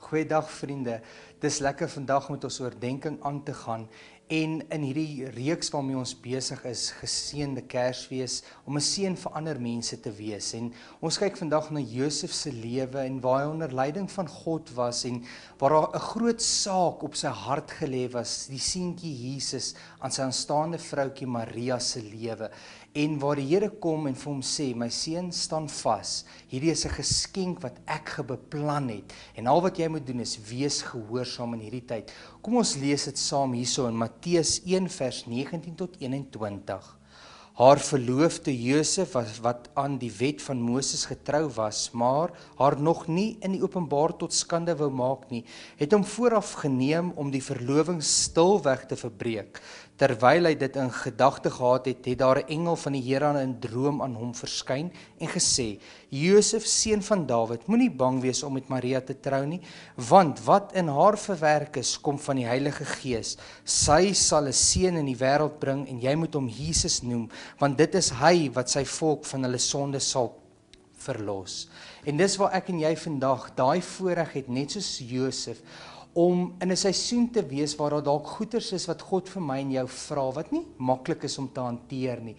Goeiedag vriende, dis lekker vandag met ons oordenking aan te gaan en in hierdie reeks waarmee ons besig is, geseënde Kersfees, om 'n seën vir ander mense te wees. En ons kyk vandag na Josef se lewe en waar hy onder leiding van God was en waar daar 'n groot saak op sy hart gelê was, die seentjie Jesus aan sy aanstaande vroutjie Maria se lewe. En waar die Here kom en vir hom sê, my seun, staan vas. Hierdie is 'n geskenk wat ek beplan het. En al wat jy moet doen is wees gehoorsaam in hierdie tyd. Kom ons lees dit saam hierso in Matteus 1 vers 19 tot 21. Haar verloofde Josef wat aan die wet van Moses getrou was, maar haar nog nie in die openbaar tot skande wou maak nie, het hom vooraf geneem om die verloving stilweg te verbreek. Terwyl hy dit in gedagte gehad het, het daar 'n engel van die Here in 'n droom aan hom verskyn en gesê, Josef, seun van Dawid, moenie bang wees om met Maria te trou nie, want wat in haar verwerk is, kom van die Heilige Gees. Sy sal 'n seun in die wêreld bring en jy moet hom Jesus noem, want dit is hy wat sy volk van hulle sonde sal verlos. En dis waar ek en jy vandag daai voorreg het, net soos Josef, om in 'n seisoen te wees waar daar dalk goeders is wat God vir my en jou vra, wat nie maklik is om te hanteer nie,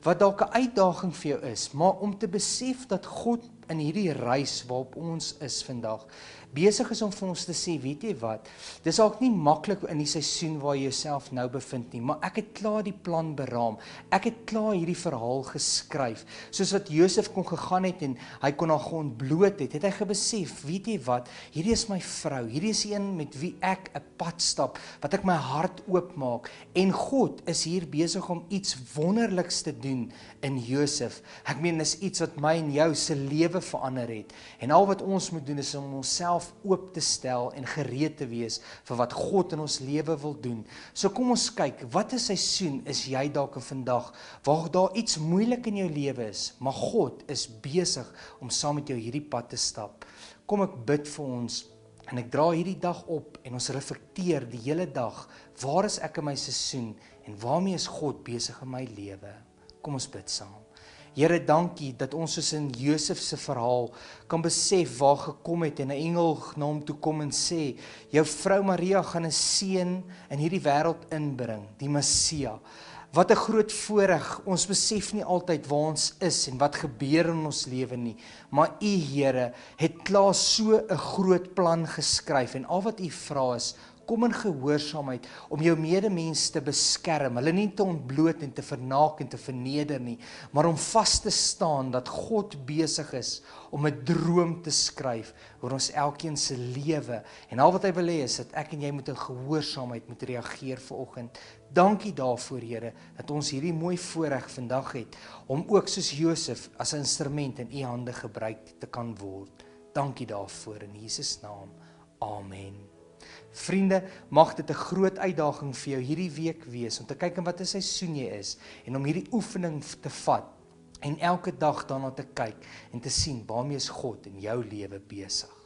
wat dalk 'n uitdaging vir jou is, maar om te besef dat God in hierdie reis waarop ons is vandag, besig is om vir ons te sê, weet jy wat, dis dalk nie maklik in die seisoen waar jy jouself nou bevind nie, maar ek het klaar die plan beraam, ek het klaar hierdie verhaal geskryf, soos wat Josef kon gegaan het en hy kon haar geontbloot het hy gebesef, weet jy wat, hierdie is my vrou, hierdie is een met wie ek 'n pad stap, wat ek my hart oopmaak, en God is hier besig om iets wonderliks te doen in Josef. Ek meen, is iets wat my en jou se lewe verander het, en al wat ons moet doen is om onsself oop te stel en gereed te wees vir wat God in ons lewe wil doen. So kom ons kyk, wat 'n seisoen is jy dalk in vandag, waar daar iets moeilik in jou lewe is, maar God is besig om saam met jou hierdie pad te stap. Kom ek bid vir ons, en ek dra hierdie dag op, en ons reflekteer die hele dag, waar is ek in my seisoen, en waarmee is God besig in my lewe? Kom ons bid saam. Here, dankie dat ons soos in Josef se verhaal kan besef waar gekom het en 'n engel na hom toe kom en sê, jou vrou Maria gaan 'n seun in hierdie wêreld inbring, die Messia. Wat 'n groot voorreg, ons besef nie altyd waar ons is en wat gebeur in ons lewe nie, maar U Here het klaar so 'n groot plan geskryf en al wat U vra is, kom in gehoorsaamheid om jou medemens te beskerm, hulle nie te ontbloot en te vernaak en te verneder nie, maar om vas te staan dat God besig is om 'n droom te skryf oor ons elkeen se lewe. En al wat hy wil hê is dat ek en jy moet in gehoorsaamheid moet reageer vanoggend. Dankie daarvoor, Here, dat ons hierdie mooi voorreg vandag het om ook soos Josef as 'n instrument in U hande gebruik te kan word. Dankie daarvoor in Jesus naam. Amen. Vriende, mag dit 'n groot uitdaging vir jou hierdie week wees, om te kyk in watter seisoen jy is, en om hierdie oefening te vat, en elke dag daarna te kyk, en te sien, waarmee is God in jou lewe besig.